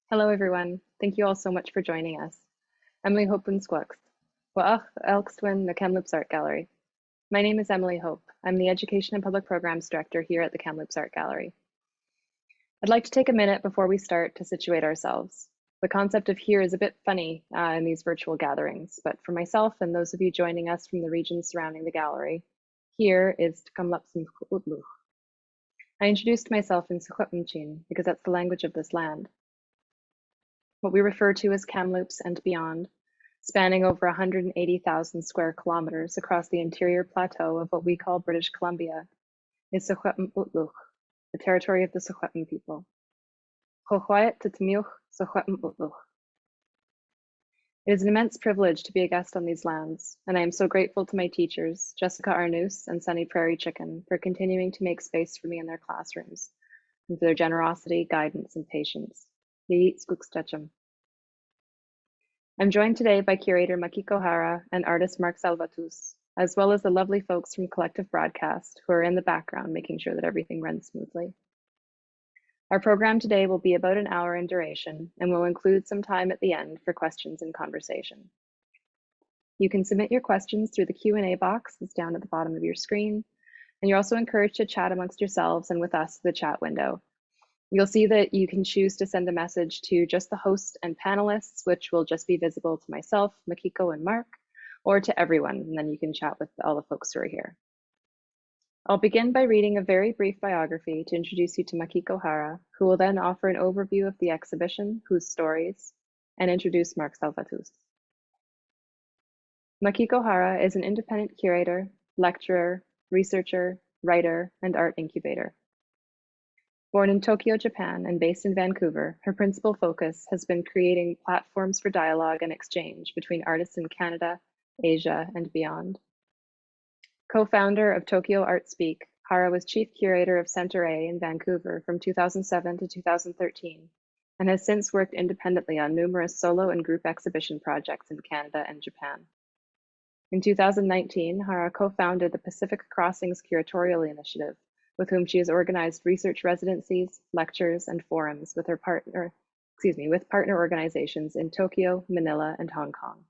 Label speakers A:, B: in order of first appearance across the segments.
A: Hello, everyone. Thank you all so much for joining us. Emily Hope Squux. Elkstwin, the Kamloops Art Gallery. My name is Emily Hope. I'm the Education and Public Programs Director here at the Kamloops Art Gallery. I'd like to take a minute before we start to situate ourselves. The concept of here is a bit funny in these virtual gatherings, but for myself and those of you joining us from the regions surrounding the gallery, here is Tkamlupsin Utluch. I introduced myself in Secwepemchin because that's the language of this land. What we refer to as Kamloops and beyond, spanning over 180,000 square kilometers across the interior plateau of what we call British Columbia, is Secwepem Utluch, the territory of the Secwepem people. Chochwayat Titmiuch Secwepem Utluch. It is an immense privilege to be a guest on these lands, and I am so grateful to my teachers, Jessica Arnoose and Sunny Prairie Chicken, for continuing to make space for me in their classrooms, and for their generosity, guidance, and patience. I'm joined today by curator Makiko Hara and artist Mark Salvatus, as well as the lovely folks from Collective Broadcast who are in the background making sure that everything runs smoothly. Our program today will be about an hour in duration and will include some time at the end for questions and conversation. You can submit your questions through the Q&A box that's down at the bottom of your screen, and you're also encouraged to chat amongst yourselves and with us through the chat window. You'll see that you can choose to send a message to just the host and panelists, which will just be visible to myself, Makiko, and Mark, or to everyone, and then you can chat with all the folks who are here. I'll begin by reading a very brief biography to introduce you to Makiko Hara, who will then offer an overview of the exhibition, Whose Stories, and introduce Mark Salvatus. Makiko Hara is an independent curator, lecturer, researcher, writer, and art incubator. Born in Tokyo, Japan, and based in Vancouver, her principal focus has been creating platforms for dialogue and exchange between artists in Canada, Asia, and beyond. Co-founder of Tokyo Art Speak, Hara was chief curator of Center A in Vancouver from 2007 to 2013, and has since worked independently on numerous solo and group exhibition projects in Canada and Japan. In 2019, Hara co-founded the Pacific Crossings Curatorial initiative, with whom she has organized research residencies, lectures, and forums with partner organizations in Tokyo, Manila, and Hong Kong.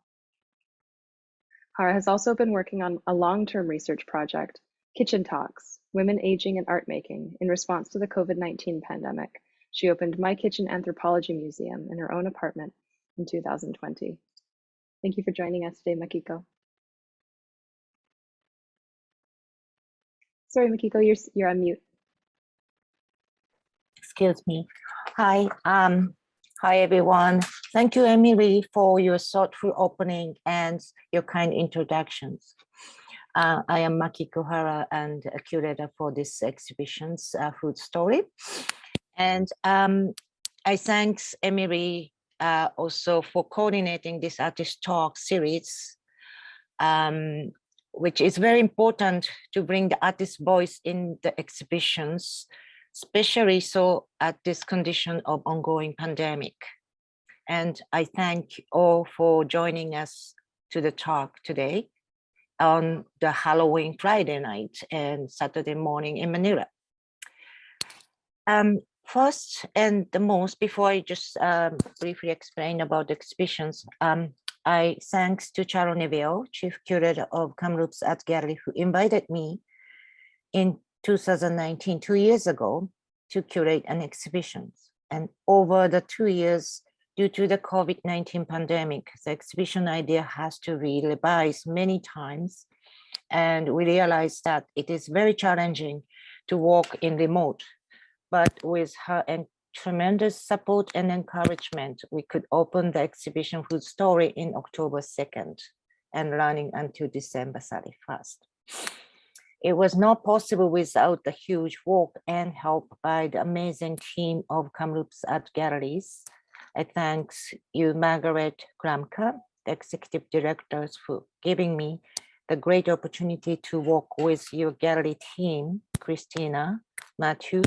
A: Hara has also been working on a long-term research project, Kitchen Talks, Women Aging and Art Making, in response to the COVID-19 pandemic. She opened My Kitchen Anthropology Museum in her own apartment in 2020. Thank you for joining us today, Makiko. Sorry, Makiko, you're on mute.
B: Excuse me. Hi, hi everyone. Thank you, Emily, for your thoughtful opening and your kind introductions. I am Makiko Hara and a curator for this exhibition's Food Story. And I thank Emily also for coordinating this artist talk series, which is very important to bring the artist's voice in the exhibitions, especially so at this condition of ongoing pandemic. And I thank all for joining us to the talk today on the Halloween Friday night and Saturday morning in Manila. First and the most, before I just briefly explain about the exhibitions, I thanks to Charo Neville, Chief Curator of Kamloops Art Gallery, who invited me in 2019, 2 years ago, to curate an exhibition. And over the 2 years, due to the COVID-19 pandemic, the exhibition idea has to be revised many times. And we realized that it is very challenging to work in remote, but with her tremendous support and encouragement, we could open the exhibition Food Story in October 2nd and running until December 31st. It was not possible without the huge work and help by the amazing team of Kamloops Art Galleries. I thank you, Margaret Kramka, the executive directors, for giving me the great opportunity to work with your gallery team, Christina, Matthew,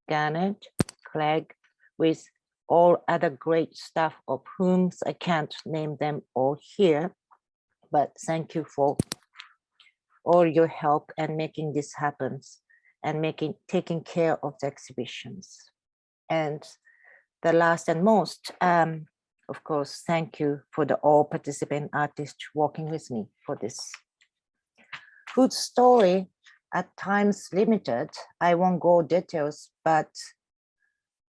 B: Garnet, Clegg, with all other great staff of whom I can't name them all here, but thank you for all your help and making this happen. and taking care of the exhibitions. And the last and most, of course, thank you for all participant artists working with me for this. Whose story, at times limited, I won't go details, but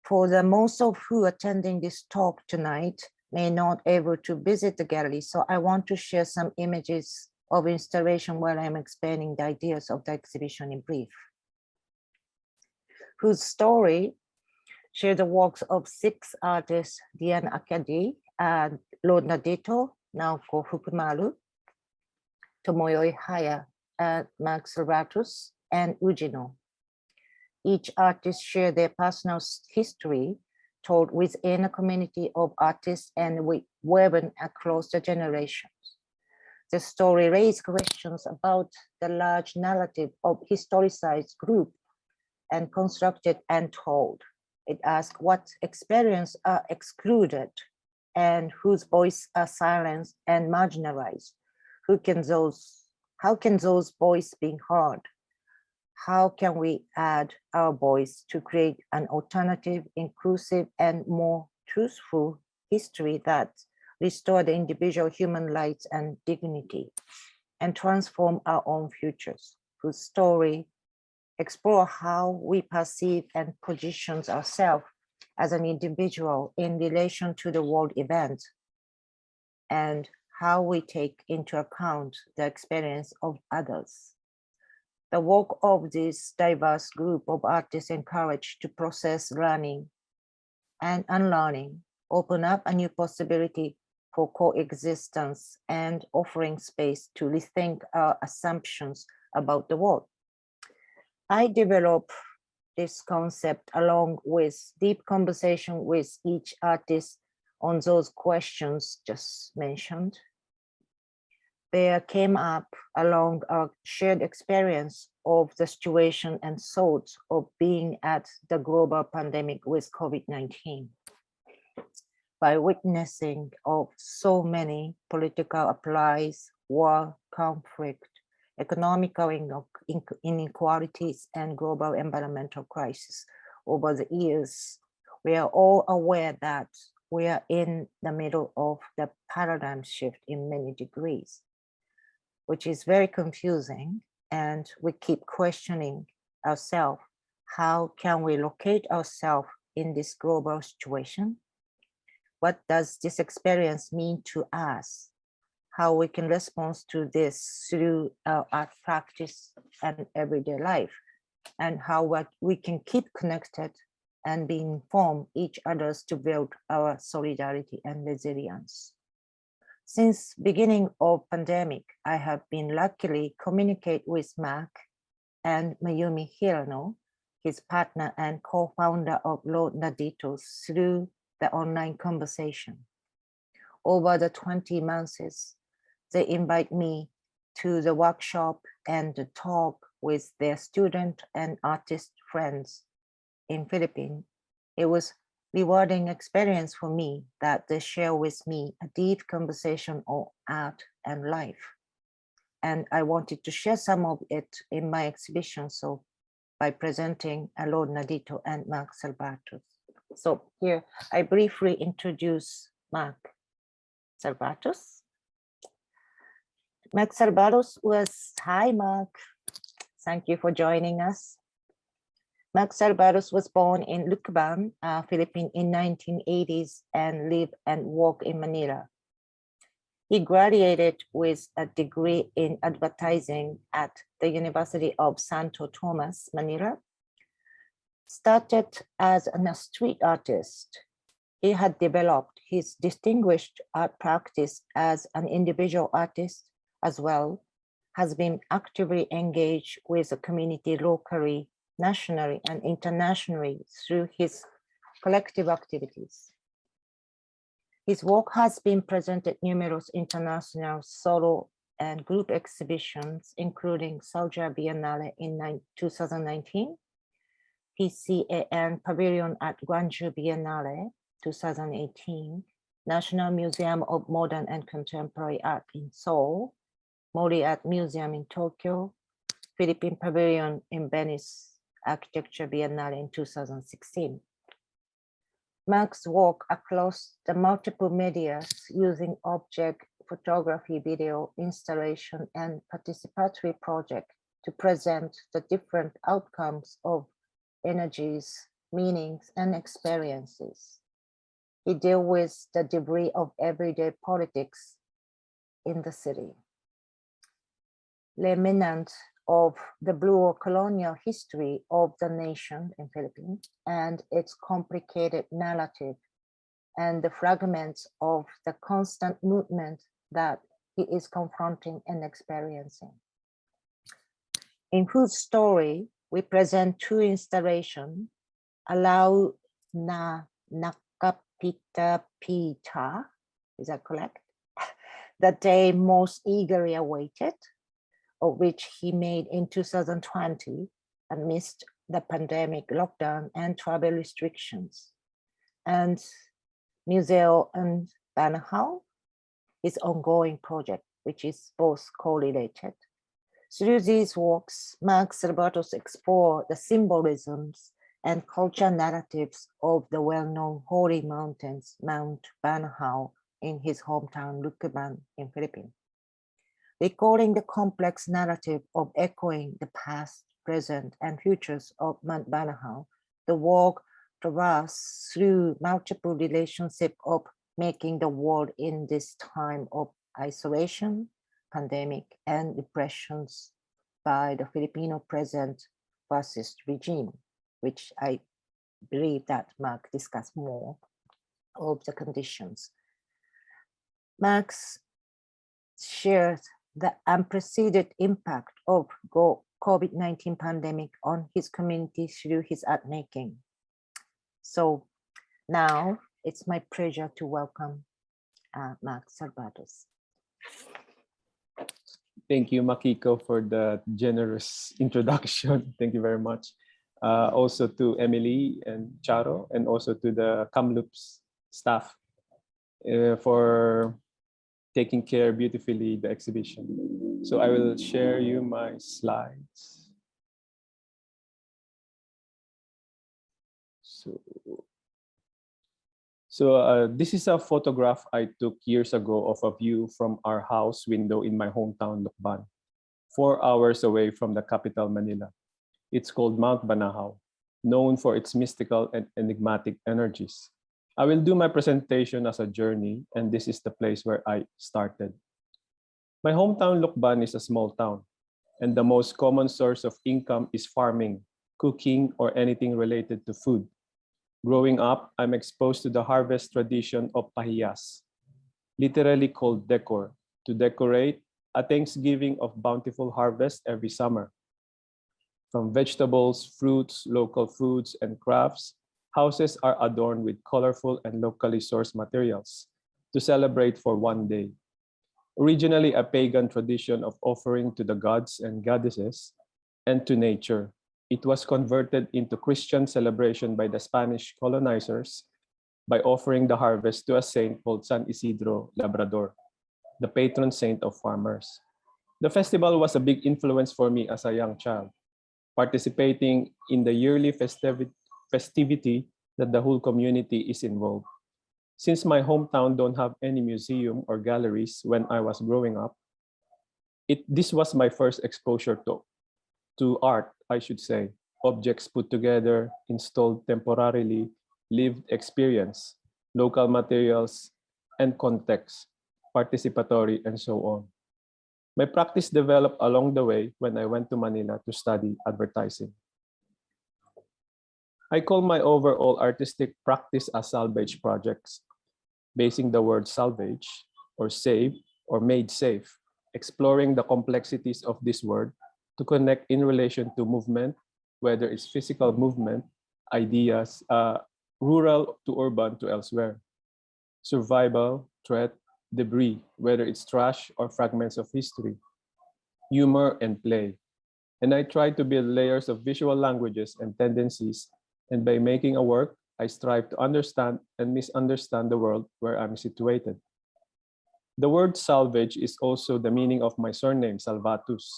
B: for the most of who attending this talk tonight may not able to visit the gallery, so I want to share some images of installation while I'm explaining the ideas of the exhibition in brief. Whose story share the works of 6 artists, Diane Akadi, Lord Nadito, Naoko Fukumaru, Tomoyo Haya, Mark Salvatus, and Ujino. Each artist shared their personal history told within a community of artists and woven across the generations. The story raised questions about the large narrative of historicized group and constructed and told. It asked what experiences are excluded and whose voice are silenced and marginalized. How can those voices be heard? How can we add our voice to create an alternative, inclusive, and more truthful history that restore the individual human rights and dignity and transform our own futures? Whose story explore how we perceive and positions ourselves as an individual in relation to the world event, and how we take into account the experience of others. The work of this diverse group of artists encouraged to process learning and unlearning, open up a new possibility for coexistence and offering space to rethink our assumptions about the world. I developed this concept along with deep conversation with each artist on those questions just mentioned. There came up along our shared experience of the situation and thoughts of being at the global pandemic with COVID-19. By witnessing of so many political uprisings, war, conflict, economic inequalities, and global environmental crisis over the years, we are all aware that we are in the middle of the paradigm shift in many degrees, which is very confusing, and we keep questioning ourselves. How can we locate ourselves in this global situation? What does this experience mean to us? How we can respond to this through our art practice and everyday life, and how we can keep connected and be informed each others to build our solidarity and resilience. Since beginning of pandemic, I have been luckily communicate with Mark and Mayumi Hirano, his partner and co-founder of Lord Nadito, through the online conversation. Over the 20 months, they invite me to the workshop and the talk with their student and artist friends in Philippines. It was rewarding experience for me that they share with me a deep conversation on art and life. And I wanted to share some of it in my exhibition, so by presenting Lord Nadito and Mark Salvatus. So here I briefly introduce Mark Salvatus. Mark Salvatus was, hi Mark, thank you for joining us. Mark Salvatus was born in Lucban, Philippines in 1980s and lived and worked in Manila. He graduated with a degree in advertising at the University of Santo Tomas, Manila. Started as a street artist. He had developed his distinguished art practice as an individual artist as well, has been actively engaged with the community locally, nationally, and internationally through his collective activities. His work has been presented numerous international solo and group exhibitions, including Soldier Biennale in 2019, PCAN Pavilion at Gwangju Biennale 2018, National Museum of Modern and Contemporary Art in Seoul, Mori Art Museum in Tokyo, Philippine Pavilion in Venice Architecture Biennale in 2016. Mark's work across the multiple medias using object photography, video, installation, and participatory project to present the different outcomes of energies, meanings, and experiences. He deals with the debris of everyday politics in the city. Remnants of the blue colonial history of the nation in Philippines and its complicated narrative, and the fragments of the constant movement that he is confronting and experiencing. In whose story, we present two installations, Allow na Nakapita Pita, is that correct? That they most eagerly awaited, of which he made in 2020 amidst the pandemic lockdown and travel restrictions. And Museo and Banahaw, his ongoing project, which is both correlated. Through these works, Mark Salvatus explored the symbolisms and culture narratives of the well-known holy mountains, Mount Banahaw, in his hometown Lucban in Philippines. Recalling the complex narrative of echoing the past, present, and futures of Mount Banahaw, the work traverses through multiple relationships of making the world in this time of isolation, pandemic, and repressions by the Filipino present fascist regime, which I believe that Mark discussed more of the conditions. Marx shared the unprecedented impact of COVID-19 pandemic on his community through his art making. So now it's my pleasure to welcome Mark Salvatus.
C: Thank you, Makiko, for the generous introduction. Thank you very much. Also to Emily and Charo, and also to the Kamloops staff for taking care beautifully the exhibition. So I will share you my slides. So this is a photograph I took years ago of a view from our house window in my hometown, Lucban, 4 hours away from the capital, Manila. It's called Mount Banahaw, known for its mystical and enigmatic energies. I will do my presentation as a journey, and this is the place where I started. My hometown, Lucban, is a small town, and the most common source of income is farming, cooking, or anything related to food. Growing up, I'm exposed to the harvest tradition of pahiyas, literally called decor, to decorate a Thanksgiving of bountiful harvest every summer. From vegetables, fruits, local foods, and crafts, houses are adorned with colorful and locally sourced materials to celebrate for one day. Originally a pagan tradition of offering to the gods and goddesses and to nature, it was converted into Christian celebration by the Spanish colonizers by offering the harvest to a saint called San Isidro Labrador, the patron saint of farmers. The festival was a big influence for me as a young child, participating in the yearly festivity that the whole community is involved. Since my hometown don't have any museum or galleries when I was growing up, this was my first exposure to art, I should say, objects put together, installed temporarily, lived experience, local materials, and context, participatory, and so on. My practice developed along the way when I went to Manila to study advertising. I call my overall artistic practice as salvage projects, basing the word salvage, or save, or made safe, exploring the complexities of this word to connect in relation to movement, whether it's physical movement, ideas, rural to urban to elsewhere, survival, threat, debris, whether it's trash or fragments of history, humor and play. And I try to build layers of visual languages and tendencies, and by making a work, I strive to understand and misunderstand the world where I'm situated. The word salvage is also the meaning of my surname, Salvatus,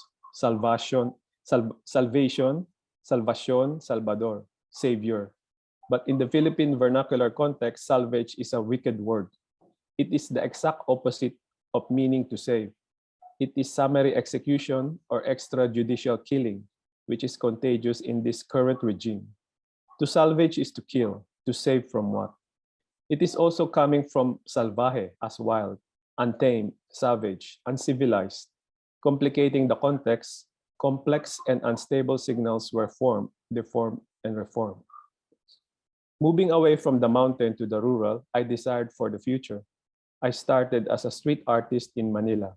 C: salvation, Salvacion, Salvador, Savior. But in the Philippine vernacular context, salvage is a wicked word. It is the exact opposite of meaning to save. It is summary execution or extrajudicial killing, which is contagious in this current regime. To salvage is to kill, to save from what? It is also coming from salvaje as wild, untamed, savage, uncivilized. Complicating the context, complex and unstable signals were formed, deformed, and reformed. Moving away from the mountain to the rural, I desired for the future. I started as a street artist in Manila,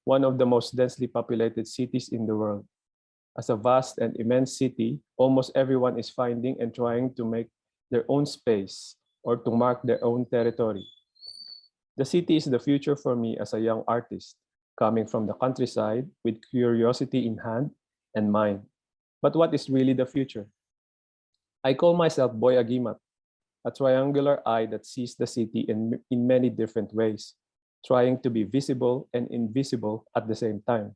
C: one of the most densely populated cities in the world. As a vast and immense city, almost everyone is finding and trying to make their own space or to mark their own territory. The city is the future for me as a young artist, coming from the countryside with curiosity in hand and mind. But what is really the future? I call myself Boy Agimat, a triangular eye that sees the city in many different ways, trying to be visible and invisible at the same time,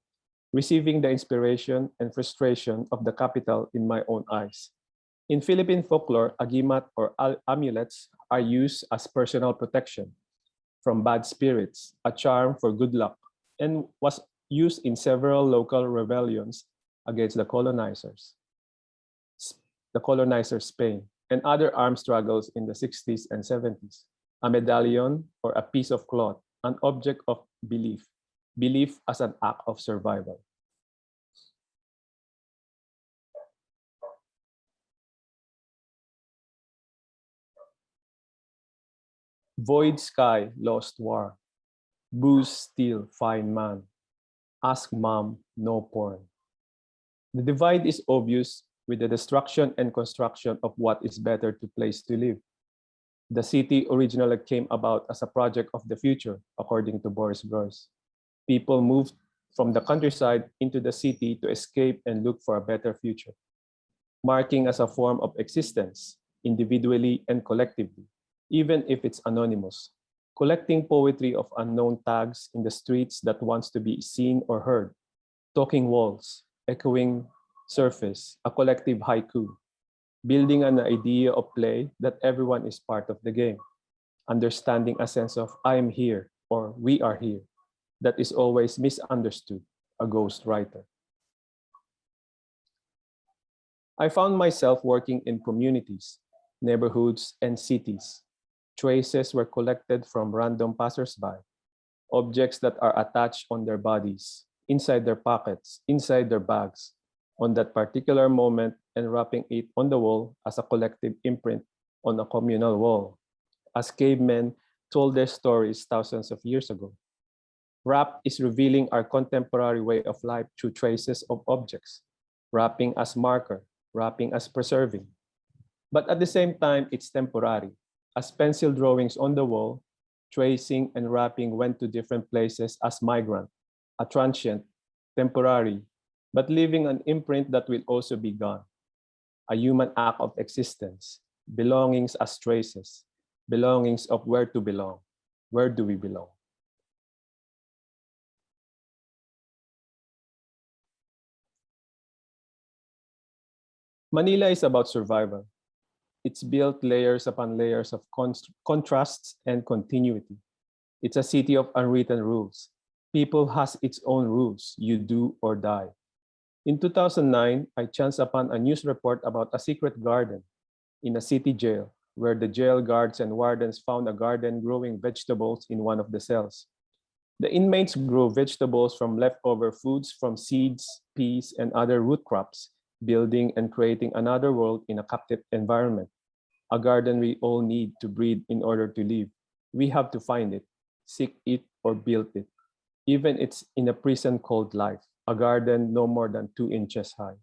C: receiving the inspiration and frustration of the capital in my own eyes. In Philippine folklore, agimat or amulets are used as personal protection from bad spirits, a charm for good luck, and was used in several local rebellions against the colonizer Spain, and other armed struggles in the 60s and 70s. A medallion or a piece of cloth, an object of belief, belief as an act of survival. Void sky, lost war. Booze, steal, fine man. Ask mom, no porn. The divide is obvious with the destruction and construction of what is better to place to live. The city originally came about as a project of the future, according to Boris Groys. People moved from the countryside into the city to escape and look for a better future, marking as a form of existence, individually and collectively, even if it's anonymous, collecting poetry of unknown tags in the streets that wants to be seen or heard, talking walls, echoing surface, a collective haiku, building an idea of play that everyone is part of the game, understanding a sense of I am here or we are here that is always misunderstood, a ghost writer. I found myself working in communities, neighborhoods, and cities. Traces were collected from random passersby, objects that are attached on their bodies, inside their pockets, inside their bags, on that particular moment, and wrapping it on the wall as a collective imprint on a communal wall, as cavemen told their stories thousands of years ago. Wrap is revealing our contemporary way of life through traces of objects, wrapping as marker, wrapping as preserving. But at the same time, it's temporary. As pencil drawings on the wall, tracing and wrapping went to different places as migrant, a transient, temporary, but leaving an imprint that will also be gone. A human act of existence, belongings as traces, belongings of where to belong. Where do we belong? Manila is about survival. It's built layers upon layers of contrasts and continuity. It's a city of unwritten rules. People has its own rules. You do or die. In 2009, I chanced upon a news report about a secret garden in a city jail, where the jail guards and wardens found a garden growing vegetables in one of the cells. The inmates grow vegetables from leftover foods from seeds, peas, and other root crops, building and creating another world in a captive environment. A garden we all need to breathe in order to live. We have to find it, seek it, or build it. Even it's in a prison called life, a garden no more than 2 inches high.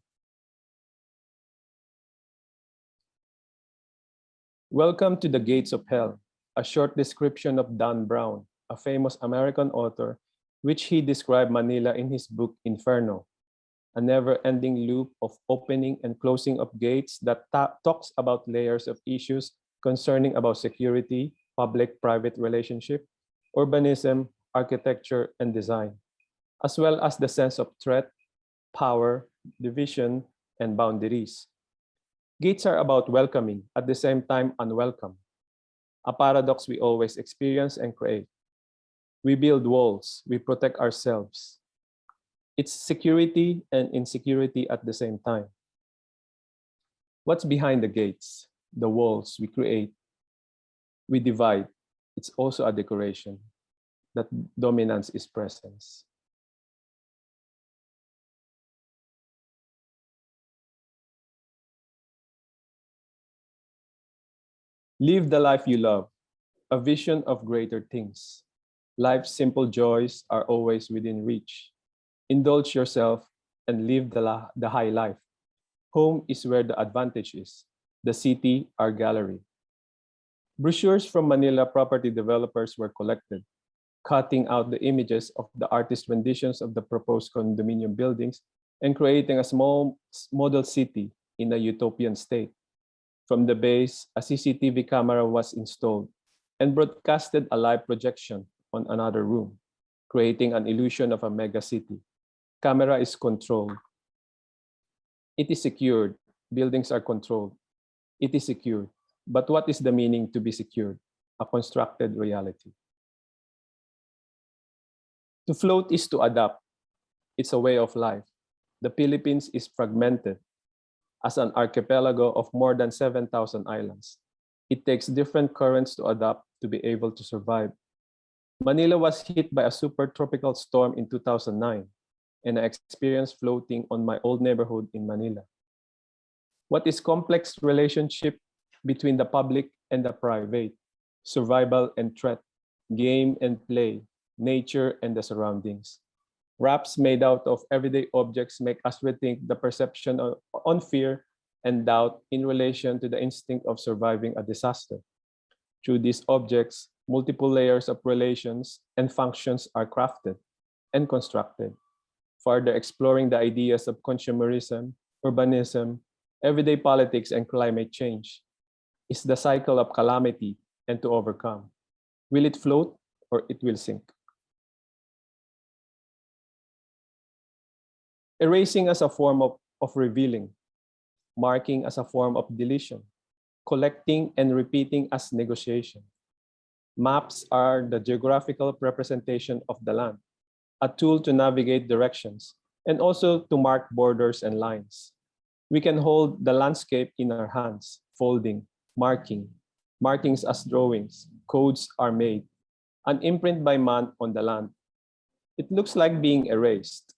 C: Welcome to the Gates of Hell, a short description of Dan Brown, a famous American author, which he described Manila in his book Inferno, a never-ending loop of opening and closing of gates that talks about layers of issues concerning about security, public-private relationship, urbanism, architecture, and design, as well as the sense of threat, power, division, and boundaries. Gates are about welcoming, at the same time unwelcome, a paradox we always experience and create. We build walls, we protect ourselves. It's security and insecurity at the same time. What's behind the gates, the walls we create, we divide? It's also a decoration. That dominance is presence. Live the life you love, a vision of greater things. Life's simple joys are always within reach. Indulge yourself and live the high life. Home is where the advantage is. The city, our gallery. Brochures from Manila property developers were collected, cutting out the images of the artist renditions of the proposed condominium buildings and creating a small model city in a utopian state. From the base, a CCTV camera was installed and broadcasted a live projection on another room, creating an illusion of a mega city. Camera is controlled. It is secured. Buildings are controlled. It is secured. But what is the meaning to be secured? A constructed reality. To float is to adapt. It's a way of life. The Philippines is fragmented as an archipelago of more than 7,000 islands. It takes different currents to adapt to be able to survive. Manila was hit by a super tropical storm in 2009, and I experienced floating on my old neighborhood in Manila. What is complex relationship between the public and the private, survival and threat, game and play, nature and the surroundings. Wraps made out of everyday objects make us rethink the perception on fear and doubt in relation to the instinct of surviving a disaster. Through these objects, multiple layers of relations and functions are crafted and constructed, further exploring the ideas of consumerism, urbanism, everyday politics, and climate change. Is the cycle of calamity and to overcome. Will it float or it will sink? Erasing as a form of revealing, marking as a form of deletion, collecting and repeating as negotiation. Maps are the geographical representation of the land, a tool to navigate directions, and also to mark borders and lines. We can hold the landscape in our hands, folding, marking, markings as drawings, codes are made, an imprint by man on the land. It looks like being erased,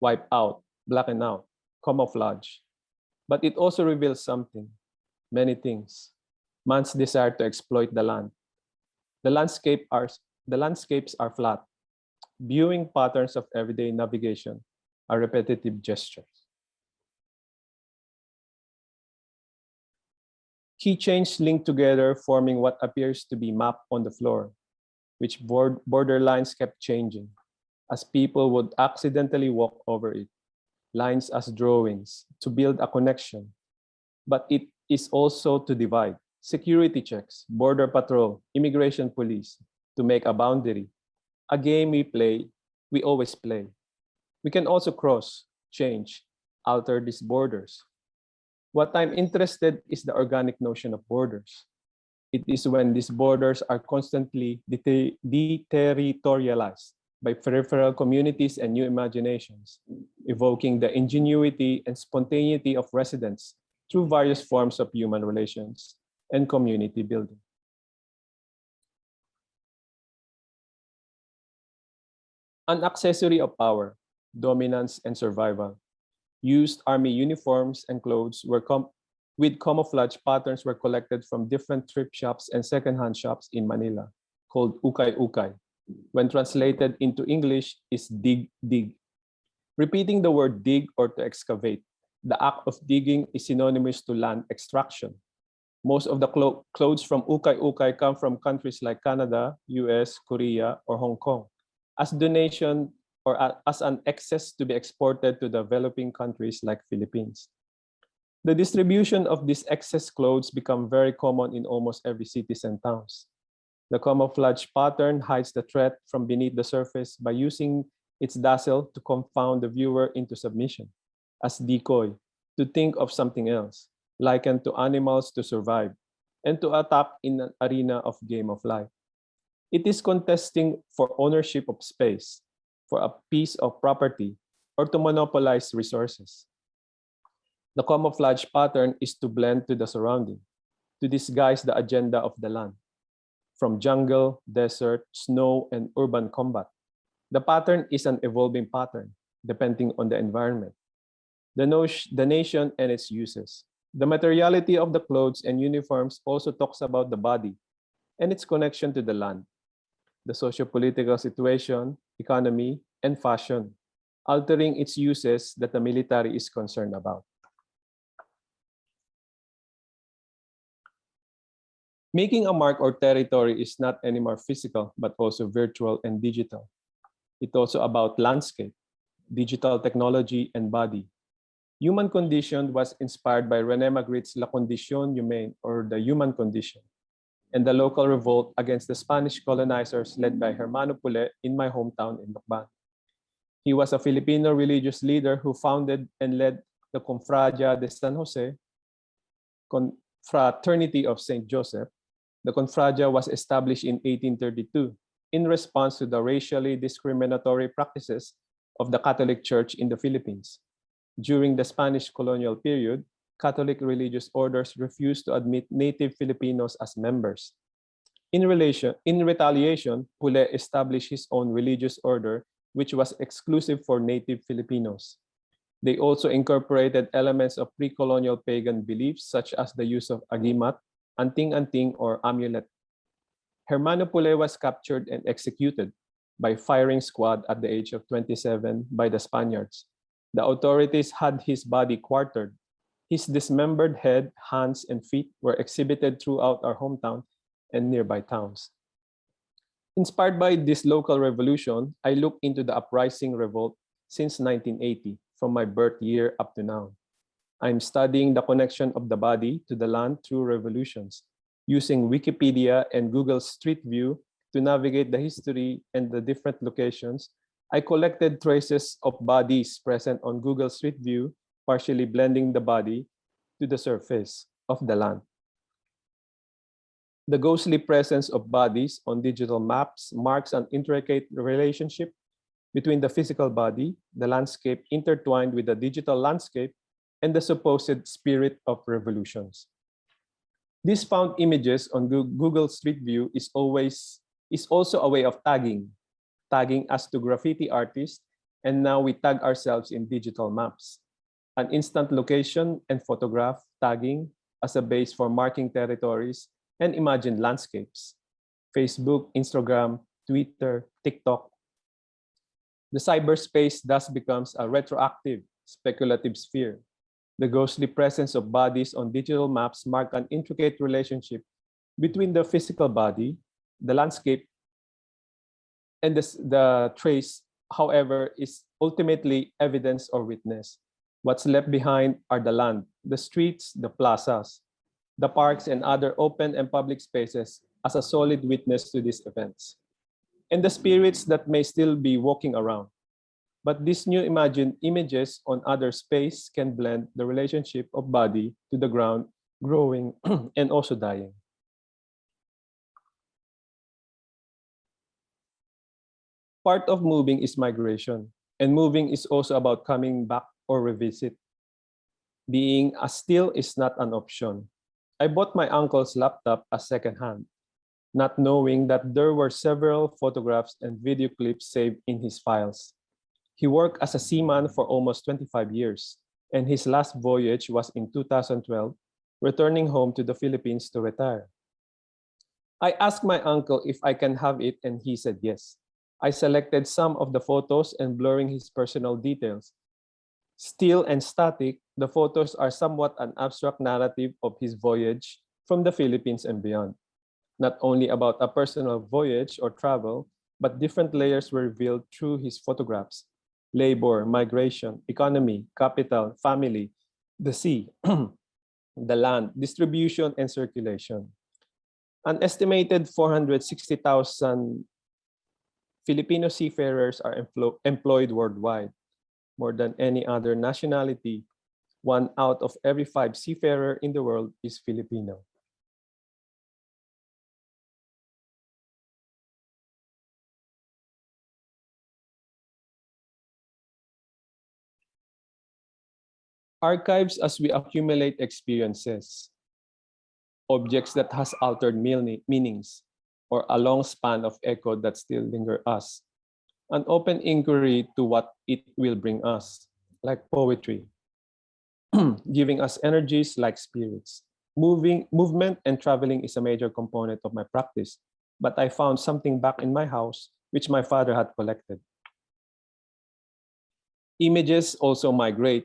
C: wiped out, blackened out, camouflage. But it also reveals something, many things. Man's desire to exploit the land. The landscapes are flat. Viewing patterns of everyday navigation are repetitive gestures. Key chains linked together, forming what appears to be map on the floor, which border lines kept changing as people would accidentally walk over it. Lines as drawings to build a connection, but it is also to divide. Security checks, border patrol, immigration police to make a boundary. A game we always play. We can also cross, change, alter these borders. What I'm interested is the organic notion of borders. It is when these borders are constantly deterritorialized by peripheral communities and new imaginations, evoking the ingenuity and spontaneity of residents through various forms of human relations and community building. An accessory of power, dominance, and survival. Used army uniforms and clothes with camouflage patterns were collected from different thrift shops and secondhand shops in Manila, called ukay-ukay. When translated into English is dig, dig. Repeating the word dig or to excavate, the act of digging is synonymous to land extraction. Most of the clothes from ukay-ukay come from countries like Canada, US, Korea, or Hong Kong, as donation or as an excess to be exported to developing countries like Philippines. The distribution of these excess clothes become very common in almost every cities and towns. The camouflage pattern hides the threat from beneath the surface by using its dazzle to confound the viewer into submission, as decoy, to think of something else, likened to animals to survive, and to attack in an arena of game of life. It is contesting for ownership of space, for a piece of property, or to monopolize resources. The camouflage pattern is to blend to the surrounding, to disguise the agenda of the land. From jungle, desert, snow, and urban combat, the pattern is an evolving pattern, depending on the environment, the nation and its uses. The materiality of the clothes and uniforms also talks about the body and its connection to the land, the socio-political situation, economy, and fashion, altering its uses that the military is concerned about. Making a mark or territory is not anymore physical, but also virtual and digital. It's also about landscape, digital technology, and body. Human Condition was inspired by René Magritte's La Condition Humaine, or the human condition, and the local revolt against the Spanish colonizers led by Hermano Pule in my hometown in Lucban. He was a Filipino religious leader who founded and led the Confradia de San Jose, Confraternity of St. Joseph. The Confradia was established in 1832 in response to the racially discriminatory practices of the Catholic Church in the Philippines. During the Spanish colonial period, Catholic religious orders refused to admit native Filipinos as members. In retaliation, Pule established his own religious order, which was exclusive for native Filipinos. They also incorporated elements of pre-colonial pagan beliefs, such as the use of agimat, anting-anting, or amulet. Hermano Pule was captured and executed by firing squad at the age of 27 by the Spaniards. The authorities had his body quartered. His dismembered head, hands, and feet were exhibited throughout our hometown and nearby towns. Inspired by this local revolution, I looked into the uprising revolt since 1980, from my birth year up to now. I'm studying the connection of the body to the land through revolutions, using Wikipedia and Google Street View to navigate the history and the different locations. I collected traces of bodies present on Google Street View, partially blending the body to the surface of the land. The ghostly presence of bodies on digital maps marks an intricate relationship between the physical body, the landscape intertwined with the digital landscape, and the supposed spirit of revolutions. These found images on Google Street View is also a way of tagging us to graffiti artists, and now we tag ourselves in digital maps. An instant location and photograph tagging as a base for marking territories and imagined landscapes. Facebook, Instagram, Twitter, TikTok. The cyberspace thus becomes a retroactive, speculative sphere. The ghostly presence of bodies on digital maps mark an intricate relationship between the physical body, the landscape, and the trace, however, is ultimately evidence or witness. What's left behind are the land, the streets, the plazas, the parks, and other open and public spaces as a solid witness to these events, and the spirits that may still be walking around. But these new imagined images on other space can blend the relationship of body to the ground, growing and also dying. Part of moving is migration, and moving is also about coming back or revisit. Being still is not an option. I bought my uncle's laptop as secondhand, not knowing that there were several photographs and video clips saved in his files. He worked as a seaman for almost 25 years, and his last voyage was in 2012, returning home to the Philippines to retire. I asked my uncle if I can have it, and he said yes. I selected some of the photos and blurring his personal details. Still and static, the photos are somewhat an abstract narrative of his voyage from the Philippines and beyond. Not only about a personal voyage or travel, but different layers were revealed through his photographs: labor, migration, economy, capital, family, the sea, the land, distribution, and circulation. An estimated 460,000 Filipino seafarers are employed worldwide, more than any other nationality, 1 out of every 5 seafarer in the world is Filipino. Archives as we accumulate experiences, objects that has altered meanings, or a long span of echo that still linger us. An open inquiry to what it will bring us, like poetry, giving us energies like spirits. Movement and traveling is a major component of my practice, but I found something back in my house which my father had collected. Images also migrate,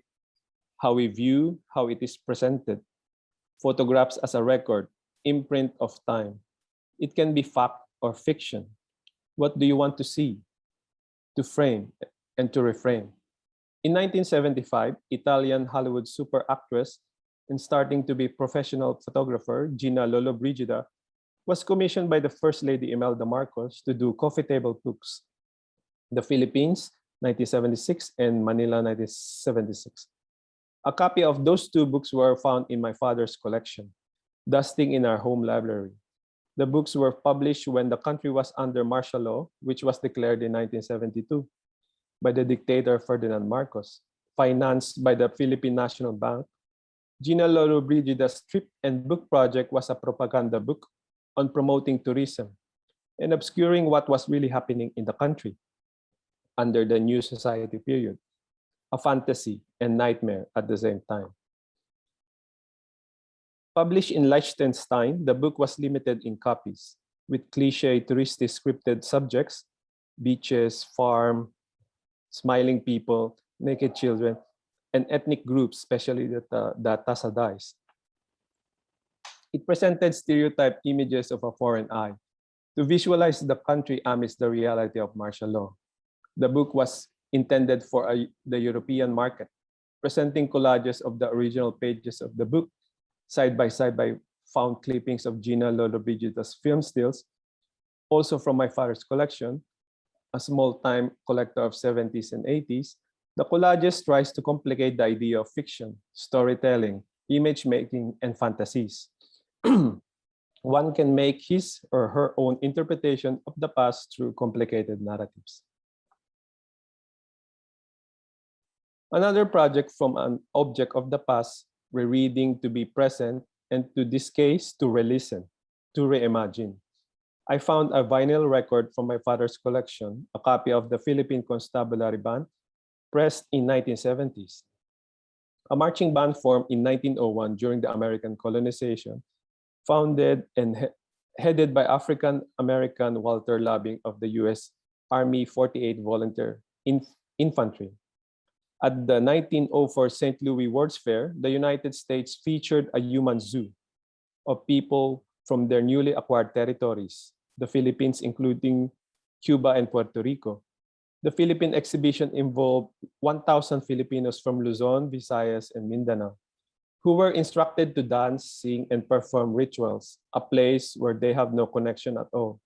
C: how we view, how it is presented. Photographs as a record, imprint of time. It can be fact or fiction. What do you want to see, to frame, and to reframe? In 1975, Italian Hollywood super actress and starting to be professional photographer Gina Lollobrigida was commissioned by the First Lady Imelda Marcos to do coffee table books. The Philippines, 1976, and Manila, 1976. A copy of those 2 books were found in my father's collection, dusting in our home library. The books were published when the country was under martial law, which was declared in 1972 by the dictator Ferdinand Marcos, financed by the Philippine National Bank. Gina Lollobrigida's Trip and Book Project was a propaganda book on promoting tourism and obscuring what was really happening in the country under the New Society period, a fantasy and nightmare at the same time. Published in Liechtenstein, the book was limited in copies, with cliché touristic scripted subjects, beaches, farm, smiling people, naked children, and ethnic groups, especially the Tasadais. It presented stereotyped images of a foreign eye to visualize the country amidst the reality of martial law. The book was intended for the European market, presenting collages of the original pages of the book, side by found clippings of Gina Lollobrigida's film stills, also from my father's collection, a small-time collector of 70s and 80s. The collages tries to complicate the idea of fiction, storytelling, image making, and fantasies. One can make his or her own interpretation of the past through complicated narratives. Another project from an object of the past, rereading to be present, and to this case, to re-listen, to reimagine. I found a vinyl record from my father's collection, a copy of the Philippine Constabulary Band, pressed in 1970s. A marching band formed in 1901 during the American colonization, founded and headed by African-American Walter Labing of the U.S. Army 48 Volunteer Infantry. At the 1904 St. Louis World's Fair, the United States featured a human zoo of people from their newly acquired territories, the Philippines, including Cuba and Puerto Rico. The Philippine exhibition involved 1,000 Filipinos from Luzon, Visayas, and Mindanao, who were instructed to dance, sing, and perform rituals, a place where they have no connection at all.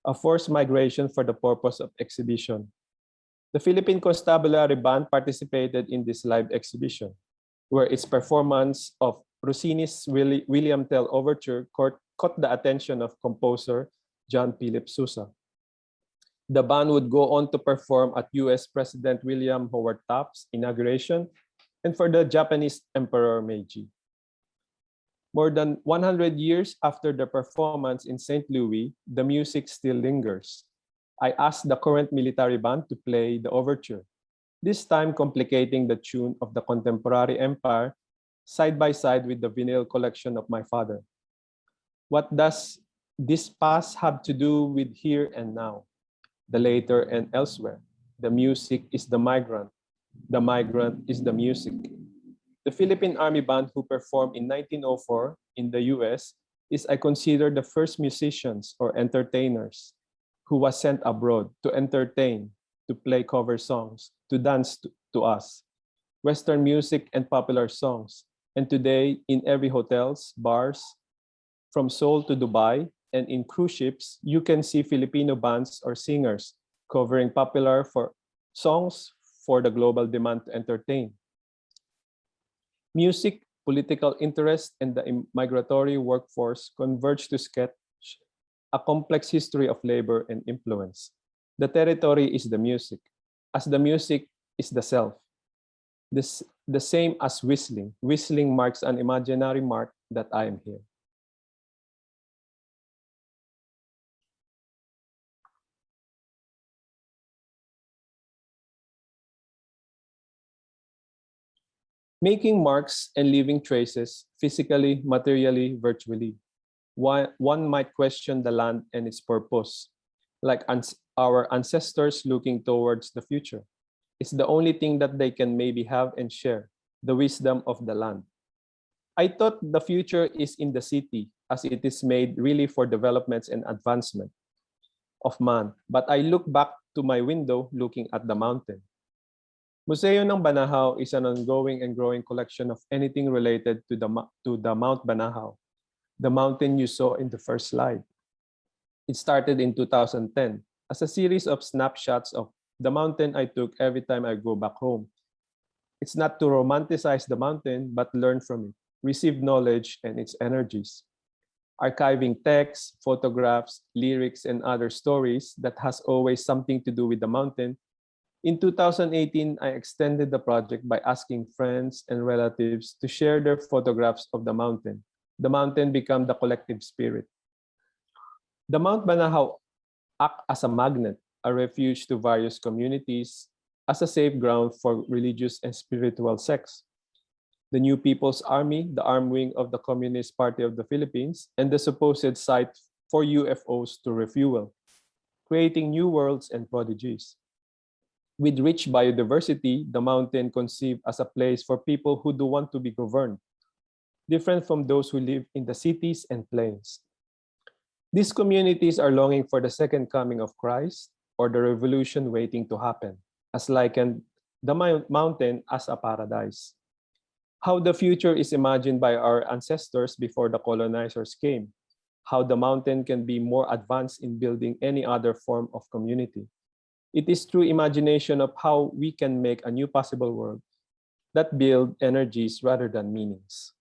C: A forced migration for the purpose of exhibition. The Philippine Constabulary Band participated in this live exhibition, where its performance of Rossini's William Tell Overture caught the attention of composer John Philip Sousa. The band would go on to perform at US President William Howard Taft's inauguration and for the Japanese Emperor Meiji. More than 100 years after the performance in St. Louis, the music still lingers. I asked the current military band to play the overture, this time complicating the tune of the contemporary empire side by side with the vinyl collection of my father. What does this past have to do with here and now, the later and elsewhere? The music is the migrant is the music. The Philippine Army Band who performed in 1904 in the US is, I consider, the first musicians or entertainers who was sent abroad to entertain, to play cover songs, to dance to us, Western music and popular songs. And today, in every hotels, bars, from Seoul to Dubai, and in cruise ships, you can see Filipino bands or singers covering popular songs for the global demand to entertain. Music, political interest, and the migratory workforce converge to sketch a complex history of labor and influence. The territory is the music, as the music is the self. The same as whistling. Whistling marks an imaginary mark that I am here. Making marks and leaving traces physically, materially, virtually. One might question the land and its purpose, like our ancestors looking towards the future. It's the only thing that they can maybe have and share, the wisdom of the land. I thought the future is in the city, as it is made really for developments and advancement of man. But I look back to my window looking at the mountain. Museo ng Banahaw is an ongoing and growing collection of anything related to the Mount Banahaw, the mountain you saw in the first slide. It started in 2010 as a series of snapshots of the mountain I took every time I go back home. It's not to romanticize the mountain, but learn from it, receive knowledge and its energies. Archiving texts, photographs, lyrics, and other stories that has always something to do with the mountain. In 2018, I extended the project by asking friends and relatives to share their photographs of the mountain. The mountain became the collective spirit. The Mount Banahaw act as a magnet, a refuge to various communities, as a safe ground for religious and spiritual sects. The New People's Army, the armed wing of the Communist Party of the Philippines, and the supposed site for UFOs to refuel, creating new worlds and prodigies. With rich biodiversity, the mountain conceived as a place for people who do want to be governed, different from those who live in the cities and plains. These communities are longing for the second coming of Christ or the revolution waiting to happen, as likened the mountain as a paradise. How the future is imagined by our ancestors before the colonizers came, how the mountain can be more advanced in building any other form of community. It is through imagination of how we can make a new possible world that build energies rather than meanings.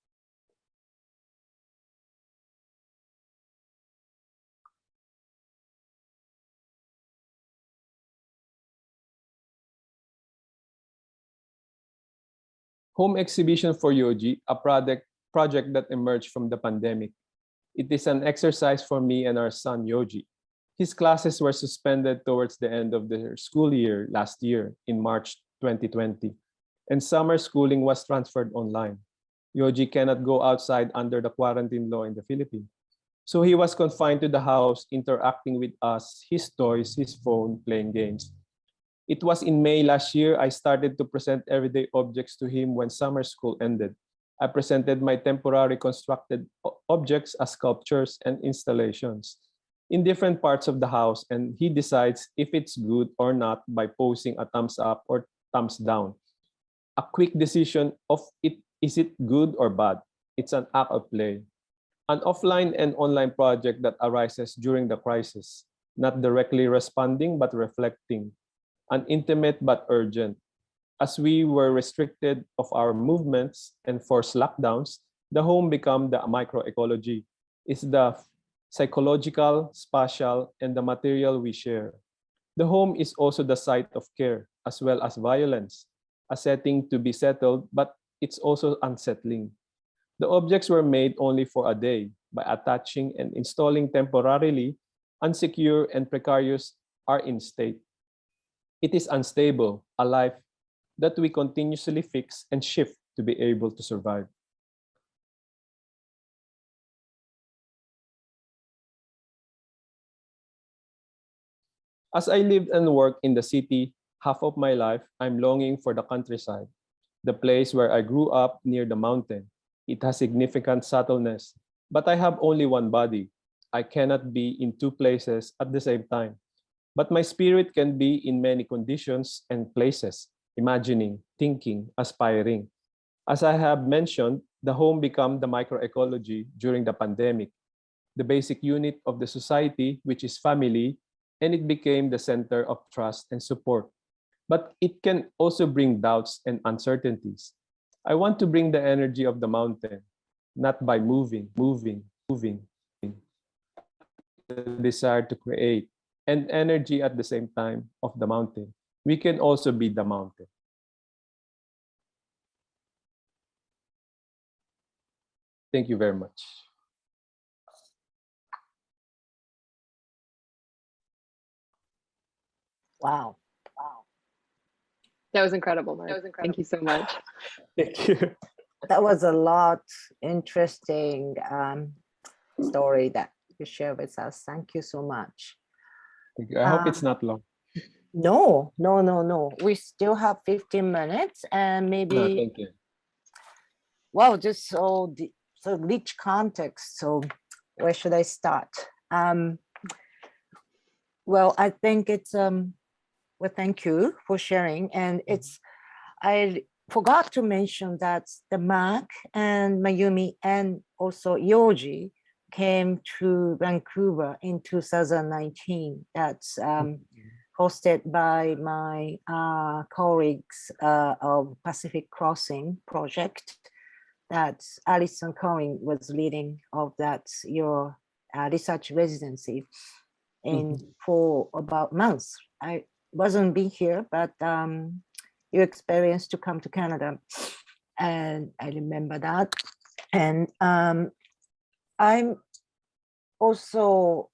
C: Home exhibition for Yoji, a project that emerged from the pandemic. It is an exercise for me and our son Yoji. His classes were suspended towards the end of their school year last year in March 2020, and summer schooling was transferred online. Yoji cannot go outside under the quarantine law in the Philippines. So he was confined to the house, interacting with us, his toys, his phone, playing games. It was in May last year I started to present everyday objects to him when summer school ended. I presented my temporary constructed objects as sculptures and installations in different parts of the house, and he decides if it's good or not by posing a thumbs up or thumbs down. A quick decision of is it good or bad? It's an act of play. An offline and online project that arises during the crisis, not directly responding but reflecting. An intimate but urgent. As we were restricted of our movements and forced lockdowns, the home became the microecology. It's the psychological, spatial, and the material we share. The home is also the site of care, as well as violence, a setting to be settled, but it's also unsettling. The objects were made only for a day by attaching and installing temporarily, unsecure and precarious are in state. It is unstable, a life that we continuously fix and shift to be able to survive. As I lived and worked in the city half of my life, I'm longing for the countryside, the place where I grew up near the mountain. It has significant subtleness, but I have only one body. I cannot be in two places at the same time. But my spirit can be in many conditions and places, imagining, thinking, aspiring. As I have mentioned, the home became the microecology during the pandemic, the basic unit of the society, which is family, and it became the center of trust and support. But it can also bring doubts and uncertainties. I want to bring the energy of the mountain, not by moving, the desire to create, and energy at the same time of the mountain. We can also be the mountain. Thank you very much.
B: Wow.
A: That was incredible, Mark. Thank you so much.
C: Thank you.
B: That was a lot interesting story that you share with us. Thank you so much.
C: Thank you. I hope it's not long.
B: No. We still have 15 minutes and maybe,
C: No, thank you.
B: wow, just so rich context. So where should I start? Well, I think it's, well, thank you for sharing. And I forgot to mention that the Mark and Mayumi and also Yoji came to Vancouver in 2019. That's hosted by my colleagues of Pacific Crossing project that Alison Cohen was leading of that your research residency for about months. I wasn't be here, but your experience to come to Canada, and I remember that. And I'm also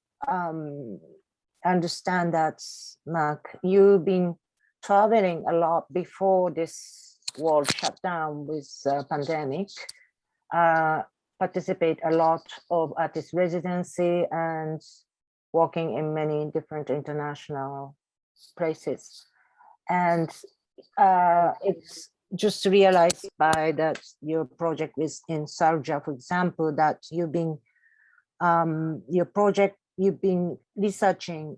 B: understand that, Mark, you've been traveling a lot before this world shut down with pandemic, participate a lot of artist residency and working in many different international places. And it's just realized by that your project is in Sarja, for example, that you've been your project, you've been researching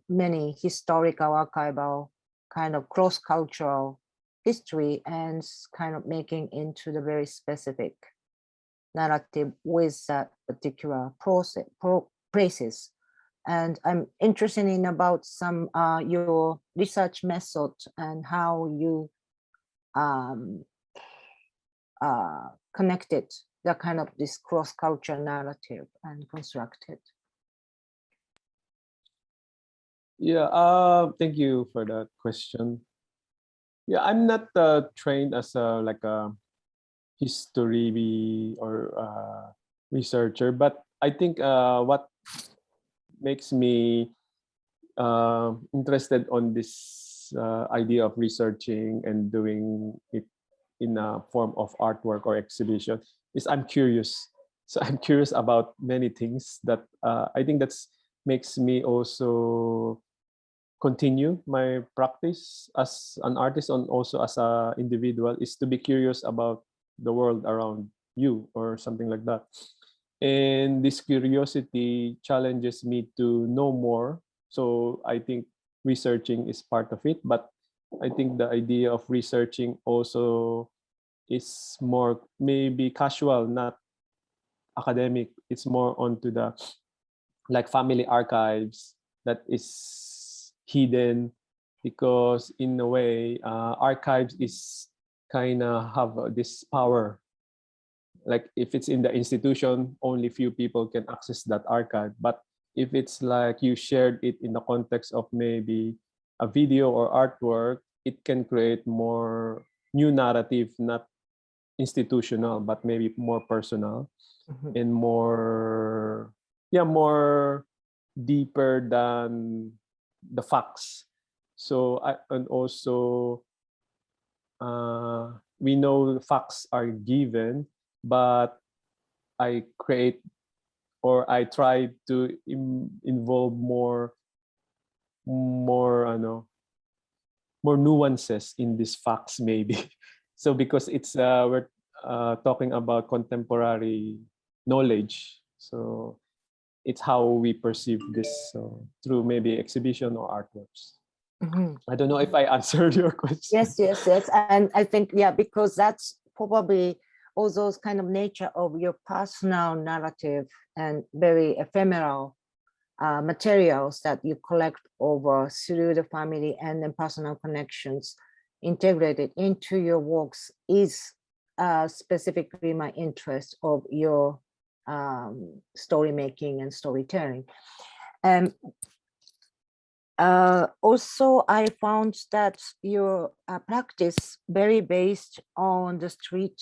B: many historical archival kind of cross-cultural history and kind of making into the very specific narrative with that particular places. And I'm interested in about some your research method and how you connected the kind of this cross-cultural narrative and constructed.
C: Yeah, thank you for that question. Yeah, I'm not trained as like a history or researcher, but I think what makes me interested on this idea of researching and doing it in a form of artwork or exhibition is I'm curious. So I'm curious about many things that I think that's makes me also continue my practice as an artist and also as an individual is to be curious about the world around you or something like that. And this curiosity challenges me to know more. So I think researching is part of it, but I think the idea of researching also is more maybe casual, not academic. It's more onto the like family archives that is hidden, because in a way archives is kind of have this power. Like if it's in the institution, only few people can access that archive. But if it's like you shared it in the context of maybe a video or artwork, it can create more new narrative, not institutional, but maybe more personal and more, yeah, more deeper than the facts. So and also we know the facts are given, but I create or I try to involve more more nuances in these facts maybe. So because it's we're talking about contemporary knowledge, so it's how we perceive this through maybe exhibition or artworks. I don't know if I answered your question.
B: Yes. And I think, yeah, because that's probably all those kind of nature of your personal narrative and very ephemeral materials that you collect over through the family and then personal connections integrated into your works is specifically my interest of your story making and storytelling. And also, I found that your practice very based on the street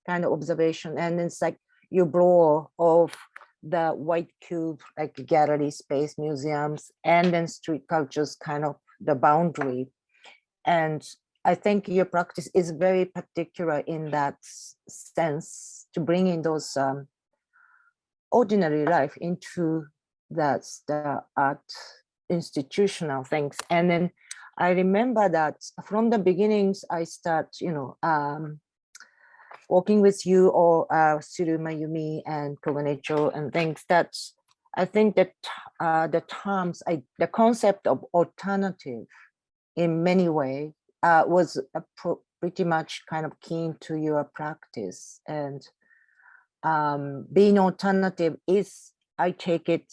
B: kind of observation, and it's like you blow off the white cube, like gallery space, museums, and then street cultures, kind of the boundary. And I think your practice is very particular in that sense, to bring in those ordinary life into the art institutional things. And then I remember that from the beginnings, I start, working with you or Suru Mayumi and Koganecho and things that I think that the terms, the concept of alternative in many ways was pretty much kind of keen to your practice. And being alternative is, I take it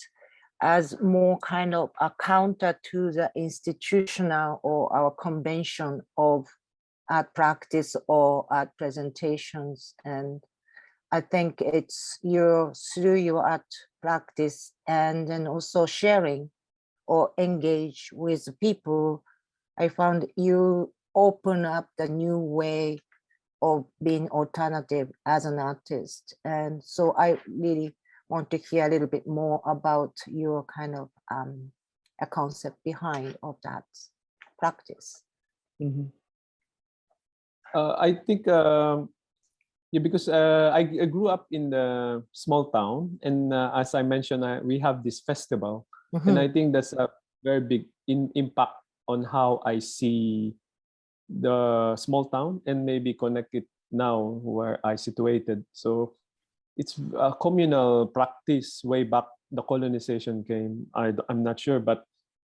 B: as more kind of a counter to the institutional or our convention of art practice or art presentations. And I think it's through your art practice and then also sharing or engage with people, I found you open up the new way of being alternative as an artist. And so I really want to hear a little bit more about your kind of a concept behind of that practice.
C: Mm-hmm. I think, yeah, because I grew up in the small town, and as I mentioned, we have this festival, and I think that's a very big impact on how I see the small town and maybe connect it now where I situated. So it's a communal practice way back the colonization came. I'm not sure, but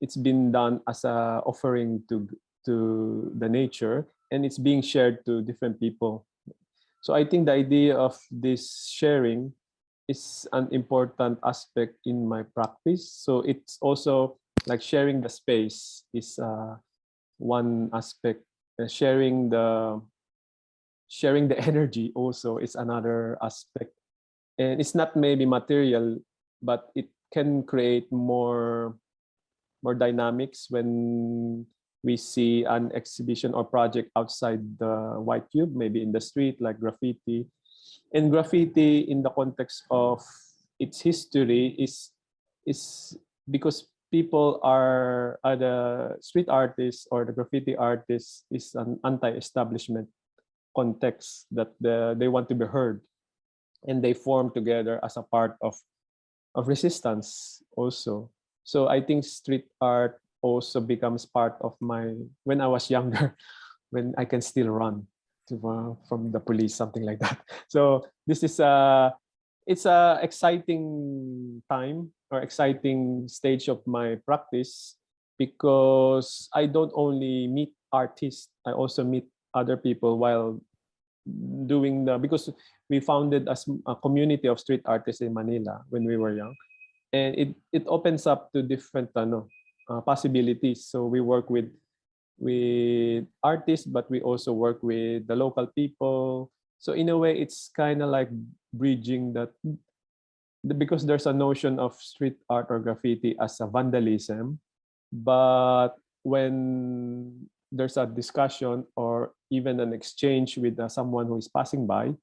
C: it's been done as a offering to the nature, and it's being shared to different people. So I think the idea of this sharing is an important aspect in my practice. So it's also like sharing the space is one aspect. Sharing the energy also is another aspect. And it's not maybe material, but it can create more dynamics when we see an exhibition or project outside the white cube, maybe in the street, like graffiti. And graffiti in the context of its history is because people are the street artists or the graffiti artists is an anti-establishment context that they want to be heard, and they form together as a part of resistance also. So I think street art also becomes part of my, when I was younger, when I can still run from the police, something like that. So this is it's a exciting time or exciting stage of my practice, because I don't only meet artists, I also meet other people while doing because we founded a community of street artists in Manila when we were young, and it opens up to different possibilities. So we work with artists, but we also work with the local people. So in a way, it's kind of like bridging that, because there's a notion of street art or graffiti as a vandalism, but when there's a discussion or even an exchange with someone who is passing by,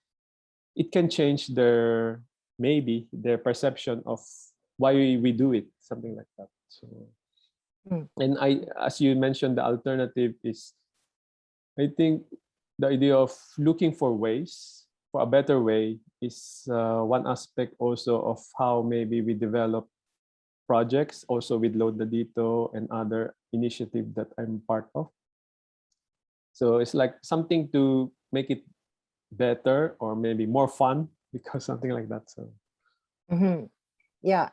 C: it can change maybe their perception of why we do it, something like that. So, and as you mentioned, the alternative is, I think the idea of looking for ways, for a better way, is one aspect also of how maybe we develop projects, also with Load the Dito and other initiative that I'm part of. So it's like something to make it better or maybe more fun, because something like that. So
B: yeah,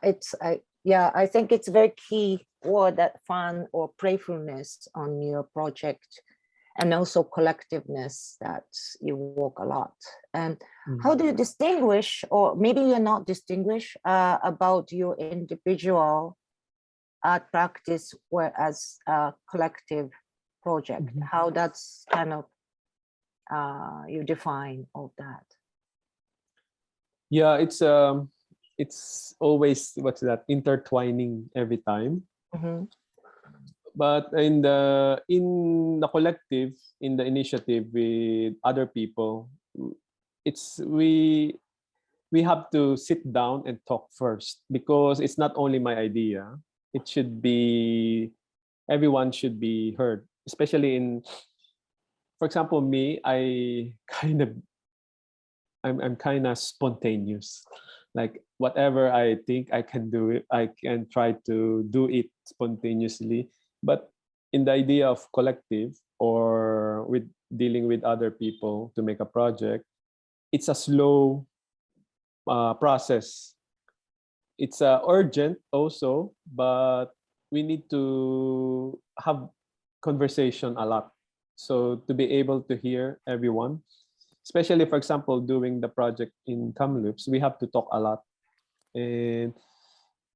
B: I think it's very key, or that fun or playfulness on your project, and also collectiveness that you work a lot. And how do you distinguish, or maybe you're not distinguish about your individual art practice whereas a collective project? How that's kind of you define all that?
C: Yeah, it's always, what's that, intertwining every time.
B: Mhm.
C: But in the collective, in the initiative with other people, it's we have to sit down and talk first, because it's not only my idea. It should be, everyone should be heard, especially in, for example, me, I'm kind of spontaneous. Like whatever I think I can do it, I can try to do it spontaneously. But in the idea of collective, or with dealing with other people to make a project, it's a slow process. It's urgent also, but we need to have conversation a lot. So to be able to hear everyone, especially, for example, doing the project in Kamloops, we have to talk a lot. And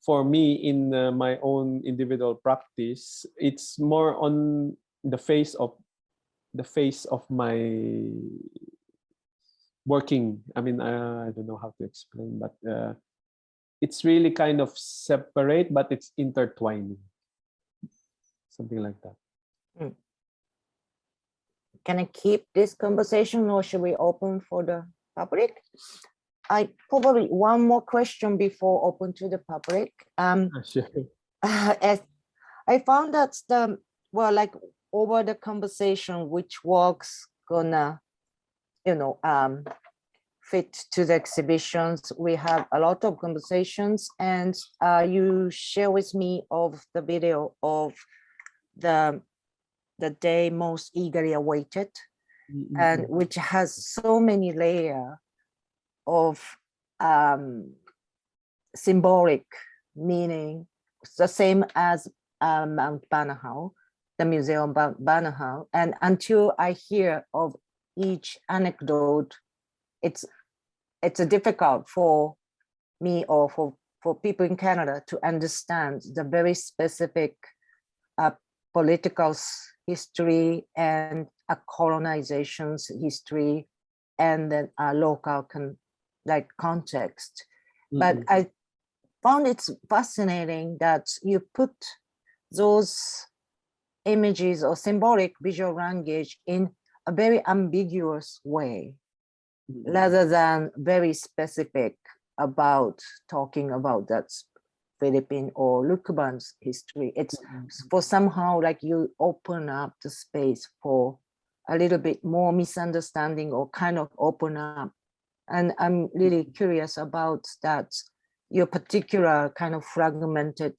C: for me, in my own individual practice, it's more on the face of my working. I mean, I don't know how to explain, but it's really kind of separate, but it's intertwining, something like that.
B: Mm. Can I keep this conversation, or should we open for the public? I probably one more question before open to the public.
C: Sure.
B: As I found that like over the conversation, which works gonna, fit to the exhibitions. We have a lot of conversations, and you share with me of the video of the day most eagerly awaited, and which has so many layers of symbolic meaning, the same as Mount Banahaw, the Museum of Banahaw. And until I hear of each anecdote, it's difficult for me or for people in Canada to understand the very specific political history and a colonization's history, and then a local context. But I found it's fascinating that you put those images or symbolic visual language in a very ambiguous way, rather than very specific about talking about that Philippine or Lucban's history. It's for somehow like you open up the space for a little bit more misunderstanding, or kind of open up. And I'm really curious about that, your particular kind of fragmented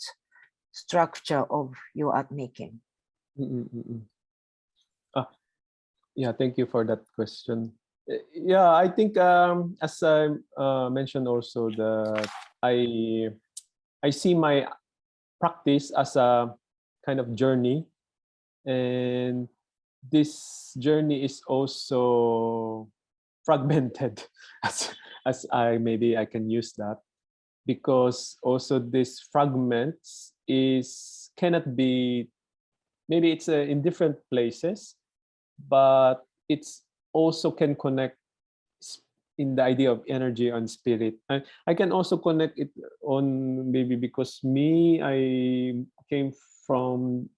B: structure of your art making.
C: Yeah, thank you for that question. Yeah, I think as I mentioned also, that I see my practice as a kind of journey, and this journey is also fragmented, as maybe I can use that, because also these fragments cannot be, maybe it's in different places, but it's also can connect in the idea of energy and spirit. I can also connect it on, maybe because I came from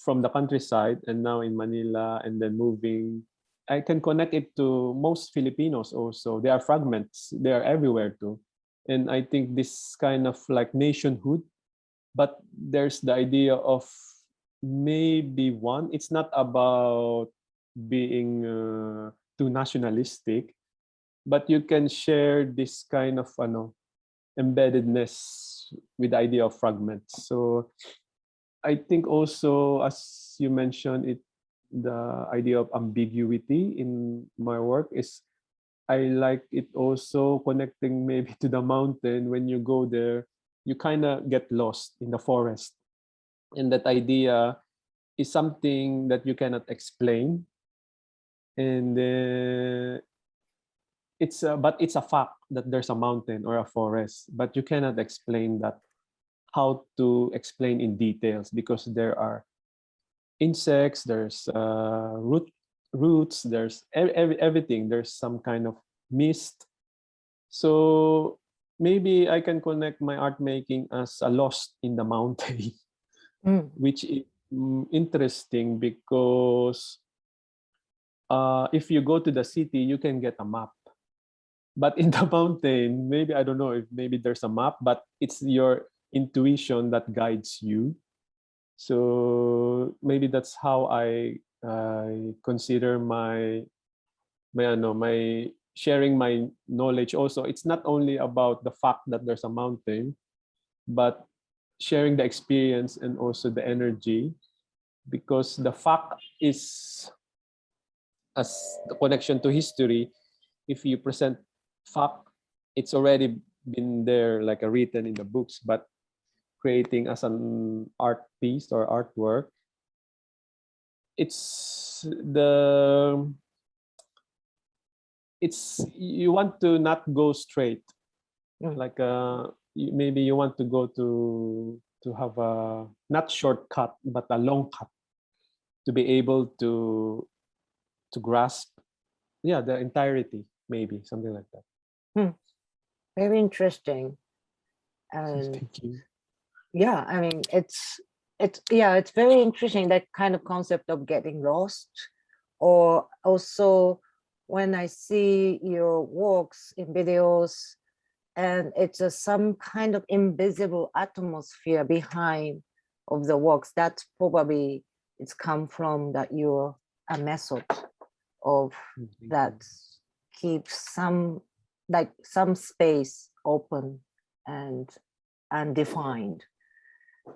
C: the countryside, and now in Manila, and then moving, I can connect it to most Filipinos also. They are fragments, they are everywhere too. And I think this kind of like nationhood, but there's the idea of maybe one, it's not about being too nationalistic, but you can share this kind of embeddedness with the idea of fragments. So I think also, as you mentioned, the idea of ambiguity in my work is, I like it also connecting maybe to the mountain. When you go there, you kind of get lost in the forest, and that idea is something that you cannot explain. And but it's a fact that there's a mountain or a forest, but you cannot explain that, how to explain in details, because there are insects, there's roots, there's everything. There's some kind of mist. So maybe I can connect my art making as a lost in the mountain, which is interesting because if you go to the city, you can get a map. But in the mountain, maybe I don't know if maybe there's a map, but it's your intuition that guides you. So maybe that's how I consider my sharing my knowledge also. It's not only about the fact that there's a mountain, but sharing the experience and also the energy, because the fact is as the connection to history. If you present fact, it's already been there, like written in the books, but creating as an art piece or artwork, it's you want to not go straight, like maybe you want to go to have a not shortcut but a long cut, to be able to grasp the entirety, maybe something like that.
B: Very interesting. And
C: thank you.
B: Yeah, I mean, it's very interesting, that kind of concept of getting lost. Or also when I see your works in videos, and it's some kind of invisible atmosphere behind of the works, that's probably it's come from that you're a method of that keeps some space open and undefined.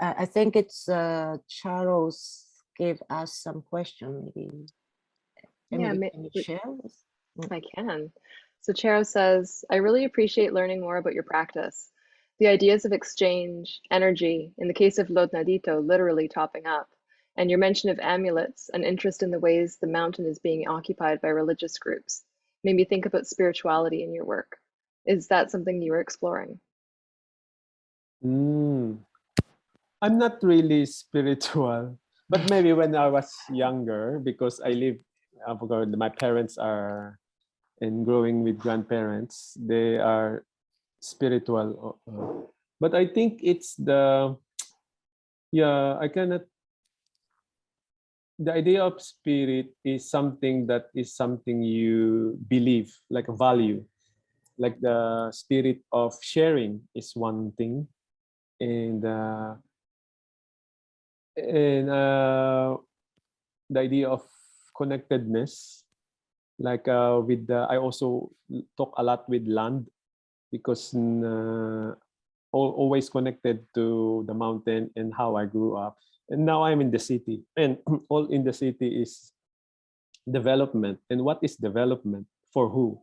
B: I think it's Charles gave us some question. Maybe can you share?
A: I can. So Charo says, I really appreciate learning more about your practice. The ideas of exchange, energy, in the case of Lod Nadito, literally topping up, and your mention of amulets and interest in the ways the mountain is being occupied by religious groups made me think about spirituality in your work. Is that something you were exploring?
C: I'm not really spiritual, but maybe when I was younger, because my parents are, and growing with grandparents, they are spiritual. But I think it's the idea of spirit is something you believe, like a value, like the spirit of sharing is one thing, and the idea of connectedness, like I also talk a lot with land, because always connected to the mountain and how I grew up. And now I'm in the city, and all in the city is development. And what is development for who?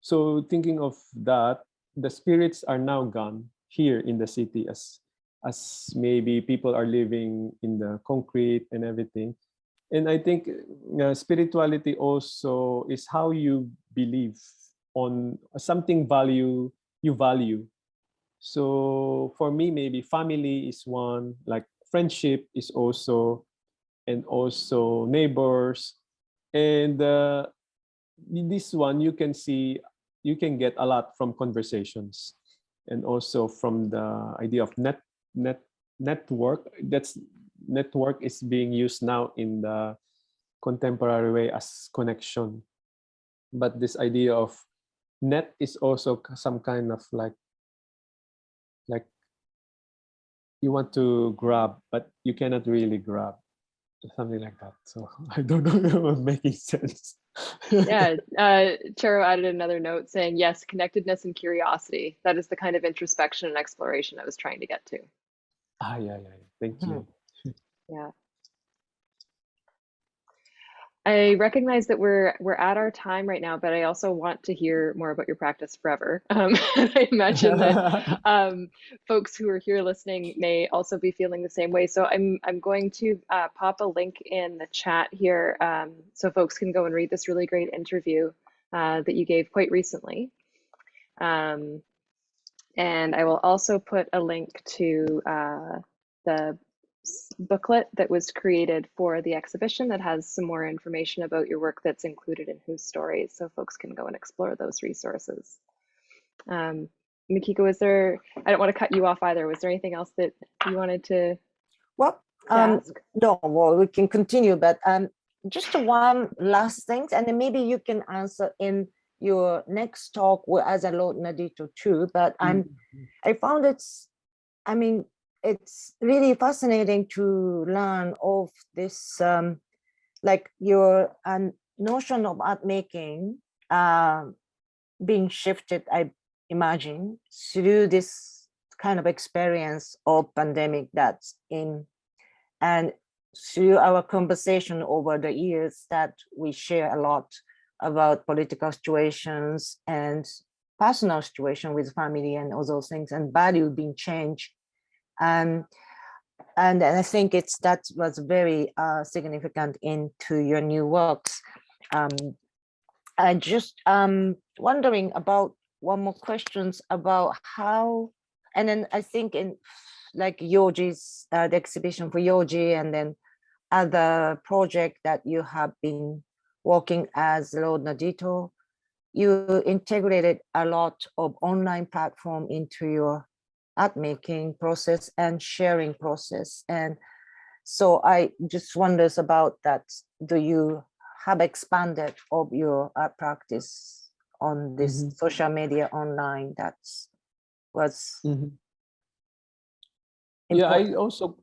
C: So thinking of that, the spirits are now gone here in the city, as maybe people are living in the concrete and everything. And I think spirituality also is how you believe on something you value. So for me, maybe family is one, like friendship is also, and also neighbors. And this one you can get a lot from conversations, and also from the idea of network. That's network is being used now in the contemporary way as connection. But this idea of net is also some kind of like you want to grab, but you cannot really grab, something like that. So I don't know if I'm making sense.
A: Yeah, Charo added another note saying, yes, connectedness and curiosity. That is the kind of introspection and exploration I was trying to get to.
C: Yeah. Thank you.
A: Yeah. I recognize that we're at our time right now, but I also want to hear more about your practice forever. I imagine that folks who are here listening may also be feeling the same way. So I'm going to pop a link in the chat here, so folks can go and read this really great interview that you gave quite recently. And I will also put a link to the booklet that was created for the exhibition that has some more information about your work that's included in Whose Stories, so folks can go and explore those resources. Makiko, I don't want to cut you off either. Was there anything else that you wanted to
B: Well,
A: ask?
B: no, well, we can continue, but just one last thing, and then maybe you can answer in your next talk as a Lord Nadito too, but I found it's really fascinating to learn of this, like your notion of art making being shifted, I imagine, through this kind of experience of pandemic that's in, and through our conversation over the years that we share a lot about political situations and personal situation with family and all those things, and value being changed. And I think that was very significant into your new works. I just wondering about one more questions about how, and then I think in like Yoji's, the exhibition for Yoji, and then other project that you have been working as Lord Nadito, you integrated a lot of online platform into your art making process and sharing process. And so I just wonders about that. Do you have expanded of your art practice on this social media online? That was
C: yeah, I
B: important.
C: also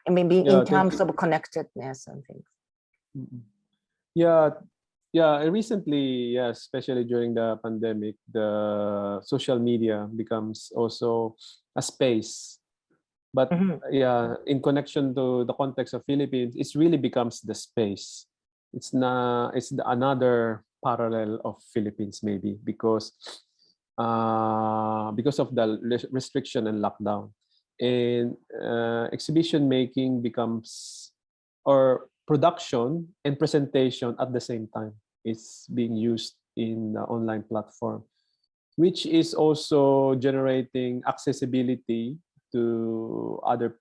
B: Maybe
C: yeah,
B: in terms of connectedness and things.
C: yeah, recently, yeah, especially during the pandemic, the social media becomes also a space. But yeah, in connection to the context of Philippines, it really becomes the space. It's another parallel of Philippines, maybe, because of the restriction and lockdown. And exhibition making becomes, or production and presentation at the same time is being used in the online platform, which is also generating accessibility to other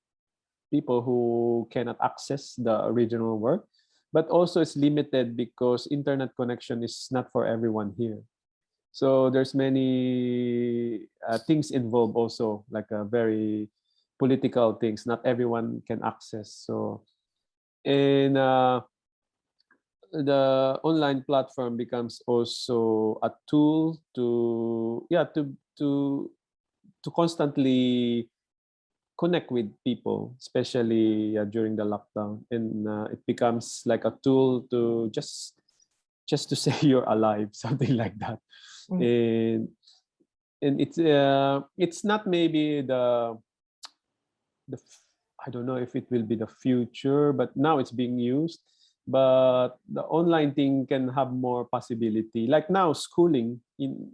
C: people who cannot access the original work, but also it's limited because internet connection is not for everyone here. So there's many things involved also, like very political things. Not everyone can access. So, and the online platform becomes also a tool to constantly connect with people, especially during the lockdown, and it becomes like a tool to just to say you're alive, something like that. And it's not maybe I don't know if it will be the future, but now it's being used. But the online thing can have more possibility. Like now, schooling in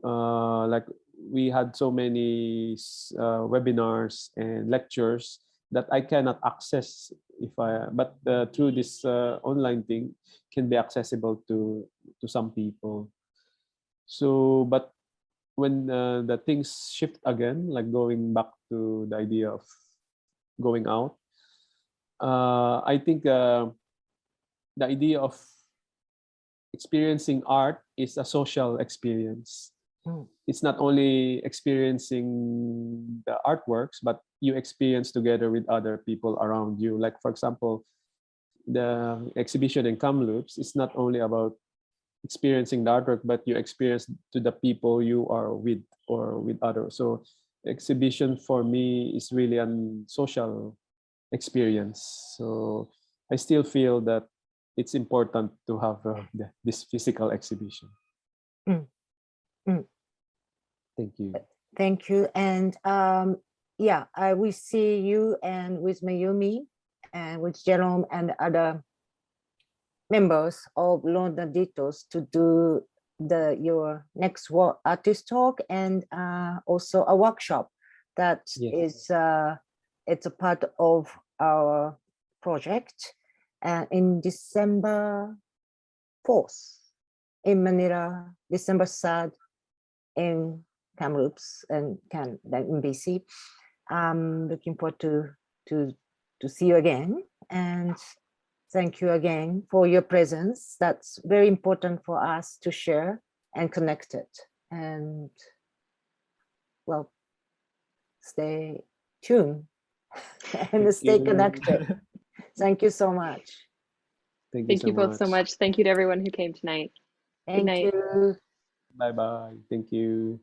C: like we had so many webinars and lectures that I cannot access but through this online thing can be accessible to some people. So, but when the things shift again, like going back to the idea of going out, I think the idea of experiencing art is a social experience. It's not only experiencing the artworks, but you experience together with other people around you. Like, for example, the exhibition in Kamloops is not only about experiencing the artwork, but you experience to the people you are with or with others. So exhibition for me is really a social experience. So I still feel that it's important to have this physical exhibition. Thank you.
B: Thank you. And yeah, I will see you and with Mayumi and with Jerome and other members of Lord Naditos to do your next artist talk, and also a workshop that is it's a part of our project in December 4th in Manila, December 3rd in Kamloops and in BC. I'm looking forward to to see you again, and thank you again for your presence. That's very important for us to share and connect it. And well, stay tuned and stay connected. Thank you so much.
A: Thank you both so much. Thank you to everyone who came tonight. Good
B: Thank
A: night.
B: you.
C: Bye bye. Thank you.